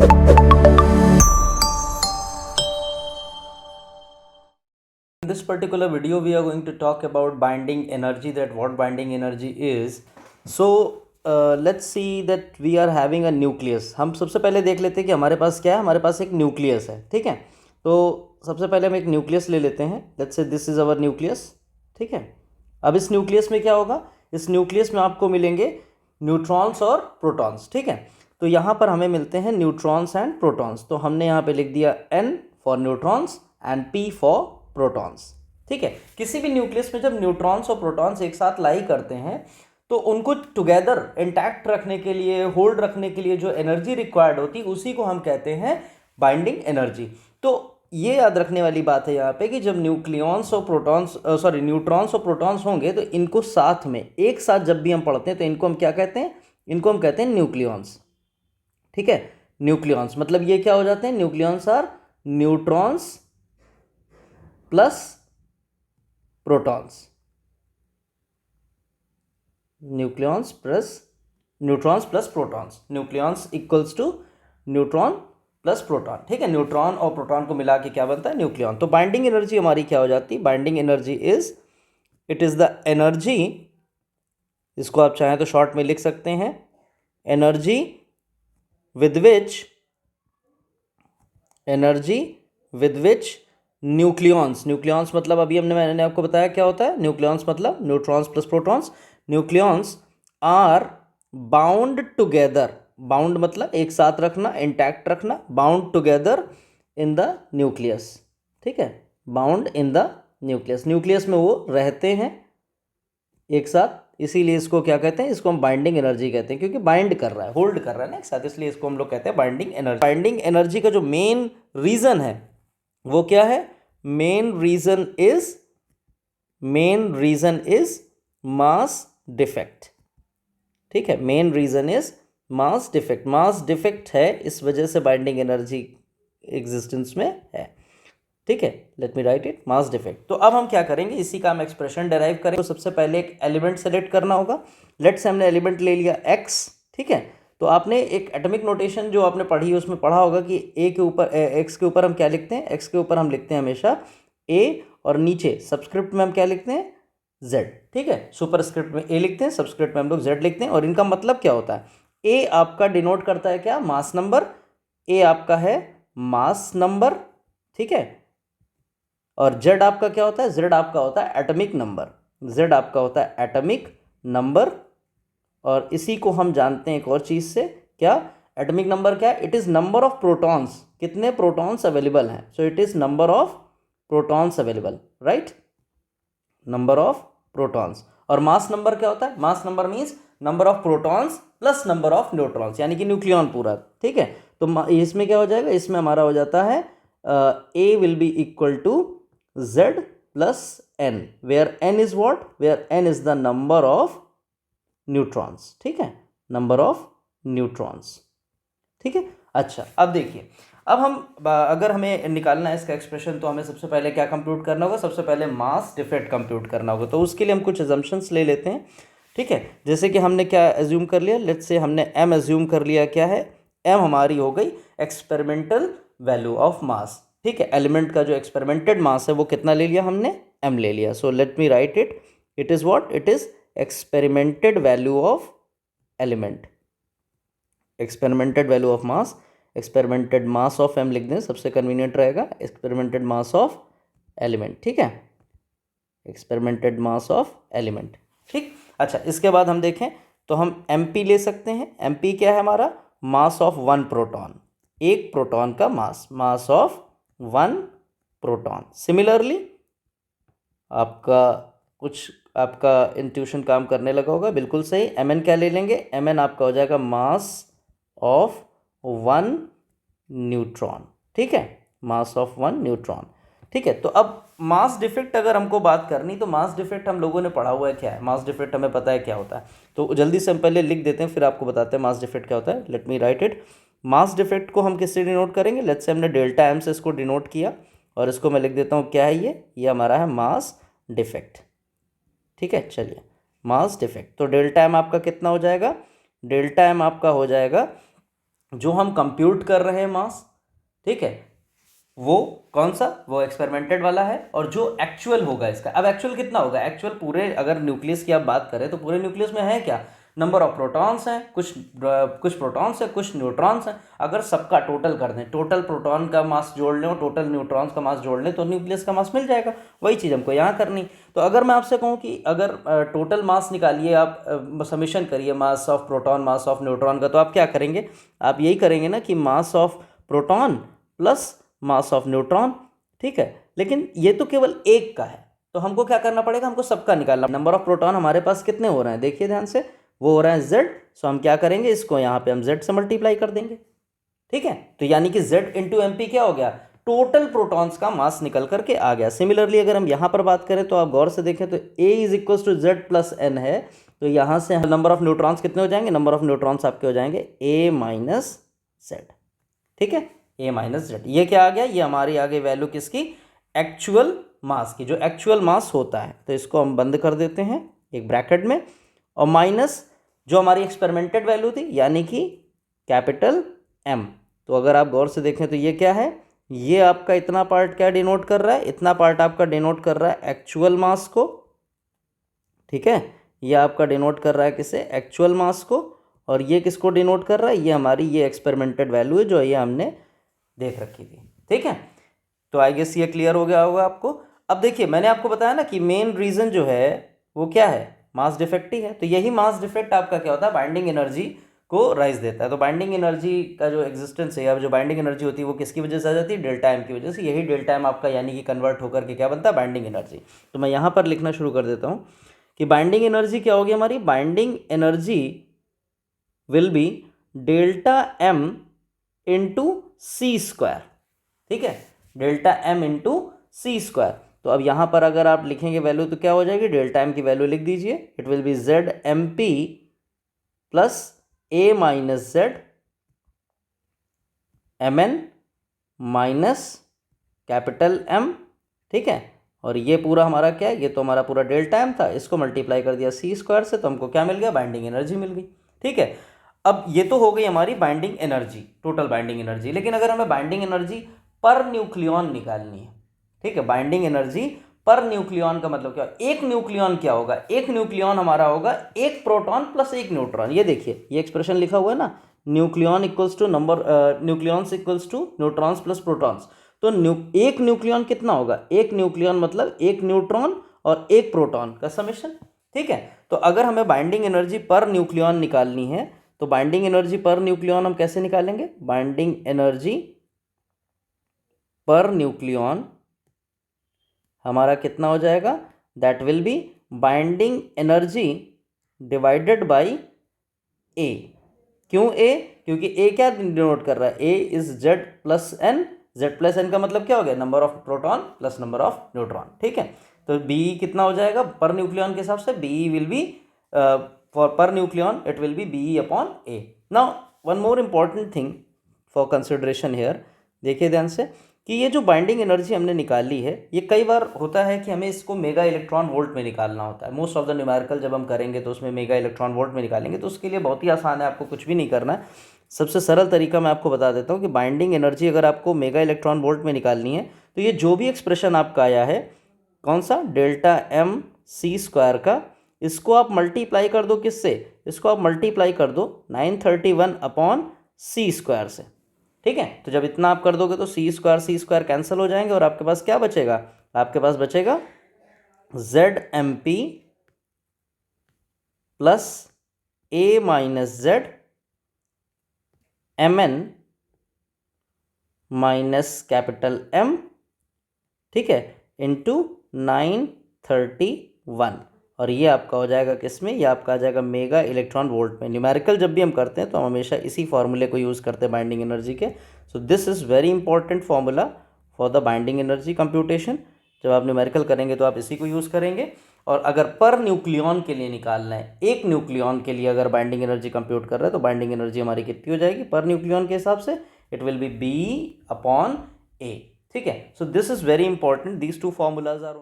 In this particular video we are going to talk about binding energy, that what binding energy is. So let's see that we are having a nucleus. हम सबसे पहले देख लेते हैं कि हमारे पास क्या है. हमारे पास एक न्यूक्लियस है, ठीक है. तो सबसे पहले हम एक न्यूक्लियस ले लेते हैं. Let's say this is our nucleus, ठीक है. अब इस न्यूक्लियस में क्या होगा, इस न्यूक्लियस में आपको मिलेंगे न्यूट्रॉन्स और प्रोटॉन्स, ठीक है. तो यहाँ पर हमें मिलते हैं न्यूट्रॉन्स एंड प्रोटॉन्स. तो हमने यहाँ पे लिख दिया N for neutrons and P for protons, ठीक है. किसी भी न्यूक्लियस में जब न्यूट्रॉन्स और प्रोटॉन्स एक साथ लाई करते हैं तो उनको टुगेदर इंटैक्ट रखने के लिए, होल्ड रखने के लिए जो एनर्जी रिक्वायर्ड होती है उसी को हम कहते हैं बाइंडिंग एनर्जी. तो ये याद रखने वाली बात है यहाँ पे कि जब न्यूट्रॉन्स और प्रोटॉन्स होंगे तो इनको साथ में एक साथ जब भी हम पढ़ते हैं तो इनको हम क्या कहते हैं, इनको हम कहते हैं न्यूक्लियॉन्स, ठीक है. न्यूक्लियॉन्स मतलब ये क्या हो जाते हैं, nucleons are neutrons plus protons. Neutrons plus protons. Nucleons equals to neutron plus proton, ठीक है. न्यूट्रॉन और प्रोटॉन को मिला के क्या बनता है, न्यूक्लियॉन. तो बाइंडिंग एनर्जी हमारी क्या हो जाती है, binding energy it is the energy, इसको आप चाहें तो शॉर्ट में लिख सकते हैं, एनर्जी विद विच न्यूक्लियॉन्स मतलब अभी मैंने आपको बताया क्या होता है. न्यूक्लियॉन्स मतलब neutrons plus protons. Nucleons are bound together, bound मतलब एक साथ रखना, इंटैक्ट रखना, bound together in the nucleus, ठीक है. Bound in the nucleus, nucleus में वो रहते हैं एक साथ, इसीलिए इसको क्या कहते हैं, इसको हम बाइंडिंग एनर्जी कहते हैं, क्योंकि बाइंड कर रहा है, होल्ड कर रहा है ना एक साथ, इसलिए इसको हम लोग कहते हैं बाइंडिंग एनर्जी. बाइंडिंग एनर्जी का जो मेन रीजन है वो क्या है, main reason is mass defect, ठीक है. Main reason is mass defect है, इस वजह से बाइंडिंग एनर्जी एग्जिस्टेंस में है, ठीक है. Let me right it, mass defect. तो अब हम क्या करेंगे, इसी का हम एक्सप्रेशन डेराइव करेंगे. तो सबसे पहले एक एलिमेंट सेलेक्ट करना होगा. लेट्स हमने एलिमेंट ले लिया x, ठीक है. तो आपने एक एटॉमिक नोटेशन जो आपने पढ़ी है उसमें पढ़ा होगा कि a के ऊपर x के ऊपर हम क्या लिखते हैं, x के ऊपर हम लिखते हैं हमेशा a, और नीचे सबस्क्रिप्ट में हम क्या लिखते हैं, z, ठीक है. सुपरस्क्रिप्ट में a लिखते हैं, सबस्क्रिप्ट में हम लोग z लिखते हैं. और इनका मतलब क्या होता है, a आपका डिनोट करता है क्या, मास नंबर. a आपका है मास नंबर, ठीक है. और z आपका क्या होता है, z आपका होता है एटॉमिक नंबर. और इसी को हम जानते हैं एक और चीज से, क्या, एटॉमिक नंबर क्या है, it is number of protons, कितने प्रोटॉन्स अवेलेबल हैं. So it is number of protons available, right, number of protons. और मास नंबर क्या होता है, mass number means number of protons plus number of neutrons, यानी कि न्यूक्लियॉन पूरा, ठीक है. तो इसमें क्या हो जाएगा, इसमें हमारा हो जाता है A will be equal to Z plus N, where N is what, where N is the number of neutrons, ठीक है, नंबर ऑफ न्यूट्रॉन्स, ठीक है. अच्छा, अब देखिए, अब हम अगर हमें निकालना है इसका एक्सप्रेशन तो हमें सबसे पहले क्या कंप्यूट करना होगा, सबसे पहले मास डिफेक्ट कंप्यूट करना होगा. तो उसके लिए हम कुछ अजम्पशंस ले लेते हैं, ठीक है. जैसे कि हमने क्या एज्यूम कर लिया, लेट्स से हमने m एज्यूम कर लिया, क्या है, m हमारी हो गई एक्सपेरिमेंटल वैल्यू ऑफ मास, ठीक है. एलिमेंट का जो एक्सपेरिमेंटेड मास है वो कितना ले लिया हमने, m ले लिया. So let me right it, it is what, it is experimented value of element, experimented value of mass, experimented mass of m लिख दें, सबसे कन्वीनियंट रहेगा, एक्सपेरिमेंटेड मास ऑफ एलिमेंट, ठीक है, एक्सपेरिमेंटेड मास ऑफ एलिमेंट, ठीक. अच्छा, इसके बाद हम देखें तो हम mp ले सकते हैं. mp क्या है हमारा, मास ऑफ वन प्रोटॉन, एक प्रोटॉन का mass of one proton. Similarly आपका इंट्यूशन काम करने लगा होगा, बिल्कुल सही. mn क्या ले लेंगे, mn आपका हो जाएगा मास ऑफ वन न्यूट्रॉन, ठीक है, मास ऑफ वन न्यूट्रॉन, ठीक है. तो अब मास डिफेक्ट अगर हमको बात करनी, तो मास डिफेक्ट हम लोगों ने पढ़ा हुआ है क्या है, मास डिफेक्ट हमें पता है क्या होता है. तो जल्दी से हम पहले लिख देते हैं, फिर आपको बताते हैं मास डिफेक्ट क्या होता है. Let me right it. Mass defect को हम किससे डिनोट करेंगे, लेट्स से हमने डेल्टा एम से इसको डिनोट किया, और इसको मैं लिख देता हूँ, क्या है ये हमारा है मास डिफेक्ट, ठीक है. चलिए, मास डिफेक्ट, तो डेल्टा एम आपका कितना हो जाएगा, डेल्टा एम आपका हो जाएगा जो हम कंप्यूट कर रहे हैं मास, ठीक है, वो कौन सा, वो एक्सपेरिमेंटेड वाला है। और जो एक्चुअल होगा इसका, अब एक्चुअल कितना होगा, एक्चुअल पूरे अगर न्यूक्लियस की आप बात करें तो पूरे न्यूक्लियस में है क्या, नंबर ऑफ प्रोटॉन्स हैं, कुछ प्रोटॉन्स हैं, कुछ न्यूट्रॉन्स हैं। अगर सबका टोटल कर दें, टोटल प्रोटॉन का मास जोड़ लें और टोटल न्यूट्रॉन्स का मास जोड़ लें तो न्यूक्लियस का मास मिल जाएगा। वही चीज़ हमको यहाँ करनी। तो अगर मैं आपसे कहूँ कि अगर टोटल मास निकालिए, आप समीशन करिए mass of proton mass of neutron का, तो आप क्या करेंगे, आप यही करेंगे ना कि mass of proton plus mass of neutron, ठीक है। लेकिन ये तो केवल एक का है, तो हमको क्या करना पड़ेगा, हमको सबका निकालना। नंबर ऑफ प्रोटॉन हमारे पास कितने हो रहे हैं, देखिए ध्यान से, वो हो रहा है z। सो हम क्या करेंगे, इसको यहाँ पे हम z से मल्टीप्लाई कर देंगे, ठीक है। तो यानी कि z इंटू एम पी क्या हो गया, टोटल प्रोटॉन्स का मास निकल करके आ गया। सिमिलरली अगर हम यहाँ पर बात करें तो आप गौर से देखें तो a is equal to Z plus N है, तो यहाँ से नंबर ऑफ न्यूट्रॉन्स कितने हो जाएंगे, नंबर ऑफ न्यूट्रॉन्स आपके हो जाएंगे a माइनस जेड, ठीक है, a माइनस जेड। ये क्या आ गया, ये हमारी आ गई वैल्यू किसकी, एक्चुअल मास की, जो एक्चुअल मास होता है। तो इसको हम बंद कर देते हैं एक ब्रैकेट में, और माइनस जो हमारी एक्सपेरिमेंटेड वैल्यू थी यानी कि कैपिटल M। तो अगर आप गौर से देखें तो ये क्या है, ये आपका इतना पार्ट क्या डिनोट कर रहा है, इतना पार्ट आपका डिनोट कर रहा है एक्चुअल मास को, ठीक है। ये आपका डिनोट कर रहा है किसे, एक्चुअल मास को। और ये किसको डिनोट कर रहा है, ये हमारी ये एक्सपेरिमेंटेड वैल्यू है जो ये हमने देख रखी थी, ठीक है। तो आई गेस ये क्लियर हो गया होगा आपको। अब देखिए मैंने आपको बताया ना कि मेन रीज़न जो है वो क्या है, मास डिफेक्ट ही है। तो यही मास डिफेक्ट आपका क्या होता है, बाइंडिंग एनर्जी को राइज देता है। तो बाइंडिंग एनर्जी का जो एग्जिस्टेंस है, या जो बाइंडिंग एनर्जी होती है वो किसकी वजह से आ जाती है, डेल्टा एम की वजह से। यही डेल्टा एम आपका यानी कि कन्वर्ट होकर के क्या बनता है, बाइंडिंग एनर्जी। तो मैं यहाँ पर लिखना शुरू कर देता हूँ कि बाइंडिंग एनर्जी क्या होगी हमारी, binding energy will be delta m into c square, ठीक है, delta m into c square. तो अब यहाँ पर अगर आप लिखेंगे वैल्यू तो क्या हो जाएगी, डेल्टा एम की वैल्यू लिख दीजिए, it will be Z M P plus A minus Z M N minus capital M, ठीक है। और ये पूरा हमारा क्या है, ये तो हमारा पूरा डेल्टा एम था, इसको मल्टीप्लाई कर दिया सी स्क्वायर से, तो हमको क्या मिल गया, बाइंडिंग एनर्जी मिल गई, ठीक है। अब ये तो हो गई हमारी binding energy, total binding energy. लेकिन अगर हमें बाइंडिंग एनर्जी पर न्यूक्लियॉन निकालनी है, ठीक है, बाइंडिंग एनर्जी पर न्यूक्लियॉन का मतलब क्या, एक न्यूक्लियॉन क्या होगा, एक न्यूक्लियॉन हमारा होगा एक प्रोटॉन प्लस एक न्यूट्रॉन। ये देखिए ये एक्सप्रेशन लिखा हुआ है ना, nucleon equals to number nucleons equals to neutrons plus protons. तो एक न्यूक्लियॉन कितना होगा, एक न्यूक्लियॉन मतलब एक न्यूट्रॉन और एक प्रोटॉन का समेशन, ठीक है। तो अगर हमें बाइंडिंग एनर्जी पर न्यूक्लियॉन निकालनी है तो बाइंडिंग एनर्जी पर न्यूक्लियॉन हम कैसे निकालेंगे, बाइंडिंग एनर्जी पर न्यूक्लियॉन हमारा कितना हो जाएगा, that will be binding energy divided by A. क्यों ए, क्योंकि ए क्या डिनोट कर रहा है, A is Z plus N, Z plus N का मतलब क्या हो गया, number of proton plus number of neutron, ठीक है। तो बी कितना हो जाएगा पर न्यूक्लियॉन के हिसाब से, B will be for per nucleon it will be Be upon A. Now one more important thing for consideration here, देखिए ध्यान से कि ये जो बाइंडिंग एनर्जी हमने निकाली है, ये कई बार होता है कि हमें इसको मेगा इलेक्ट्रॉन वोल्ट में निकालना होता है। मोस्ट ऑफ द न्यूमेरिकल जब हम करेंगे तो उसमें मेगा इलेक्ट्रॉन वोल्ट में निकालेंगे, तो उसके लिए बहुत ही आसान है, आपको कुछ भी नहीं करना है। सबसे सरल तरीका मैं आपको बता देता हूँ कि बाइंडिंग एनर्जी अगर आपको मेगा इलेक्ट्रॉन वोल्ट में निकालनी है तो ये जो भी एक्सप्रेशन आपका आया है, कौन सा, डेल्टा एम सी स्क्वायर का, इसको आप मल्टीप्लाई कर दो किससे, इसको आप मल्टीप्लाई कर दो 931 अपॉन सी स्क्वायर से, ठीक है। तो जब इतना आप कर दोगे तो सी स्क्वायर कैंसिल हो जाएंगे और आपके पास क्या बचेगा, आपके पास बचेगा Z M P plus A minus Z M N minus capital M, ठीक है, इंटू 931। और ये आपका हो जाएगा किस में, ये आपका आ जाएगा मेगा इलेक्ट्रॉन वोल्ट में। न्यूमेरिकल जब भी हम करते हैं तो हम हमेशा इसी फॉर्मूले को यूज़ करते हैं बाइंडिंग एनर्जी के। सो this is very important formula for the binding energy computation. जब आप न्यूमेरिकल करेंगे तो आप इसी को यूज़ करेंगे। और अगर पर न्यूक्लियॉन के लिए निकालना है, एक न्यूक्लियॉन के लिए अगर बाइंडिंग एनर्जी कंप्यूट कर रहे हैं तो बाइंडिंग एनर्जी हमारी कितनी हो जाएगी पर न्यूक्लियॉन के हिसाब से, it will be B upon A, ठीक है। So this is very important, these two formulas are